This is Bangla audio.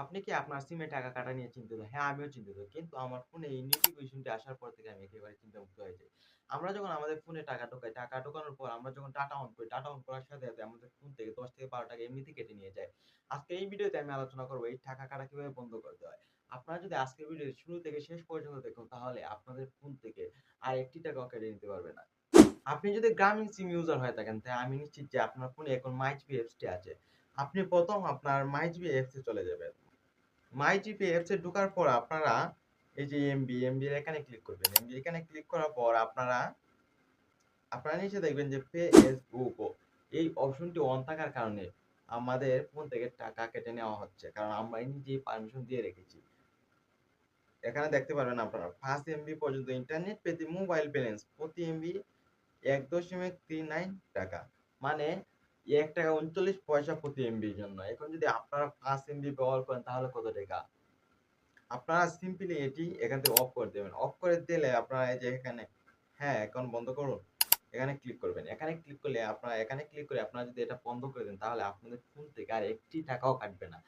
আপনি কি আপনার সিমে টাকা কাটা নিয়ে চিন্তিত? হ্যাঁ, আমিও চিন্তিত। কিন্তু আমার ফোনে এই নোটিফিকেশনটি আসার পর থেকে আমি একেবারে চিন্তামুক্ত হয়ে যাই। আমরা যখন আমাদের ফোনে টাকা ঢোকাই, টাকা ঢোকানোর পর আমরা যখন ডাটা অন করি, ডাটা অন করার সাথে, সাথে আমাদের ফোন থেকে ১০ থেকে ১২ টাকা এমনিতেই কেটে নিয়ে যায়। আজকে এই ভিডিওতে আমি আলোচনা করব এই টাকা কাটা কিভাবে বন্ধ করতে হয়। আপনারা যদি আজকের ভিডিও শুরু থেকে শেষ পর্যন্ত দেখুন, তাহলে আপনাদের ফোন থেকে আর একটি টাকাও কেটে নিতে পারবে না। আপনি যদি গ্রামীণ সিম ইউজার হয়ে থাকেন, তাই আমি নিশ্চিত যে আপনার ফোনে এখন মাইজিপি অ্যাপসটি আছে। আপনি ১ম আপনার মাইজিপি অ্যাপসে চলে যাবেন। মাইজিপি অ্যাপসে ঢোকার পর আপনারা এই যে এমবি এর এখানে ক্লিক করবেন। এমবি এখানে ক্লিক করার পর আপনারা নিচে দেখবেন যে ফেসবুক এই অপশনটি অন থাকার কারণে আমাদের ফোন থেকে টাকা কেটে নেওয়া হচ্ছে। কারণ আমরা নিজেই পারমিশন দিয়ে রেখেছি। এখানে দেখতে পারবেন আপনারা ৫ এমবি পর্যন্ত ইন্টারনেট পেতে মোবাইল ব্যালেন্স প্রতি এমবি ১.৩৯ টাকা। মানে ৳১.৩৯ প্রতি এমবির জন্য। এখন যদি আপনারা ৫ এমবি ব্যবহার করেন তাহলে কত টাকা? আপনারা সিম্পলি এটি এখান থেকে অফ করে দেবেন। অফ করে দিলে আপনারা এই যে এখানে হ্যাঁ, অ্যাকাউন্ট বন্ধ করুন। এখানে ক্লিক করবেন। এখানে ক্লিক করলে আপনারা এখানে ক্লিক করে আপনারা যদি এটা বন্ধ করে দেন তাহলে আপনাদের ফোন থেকে আর একটি টাকাও কাটবে না।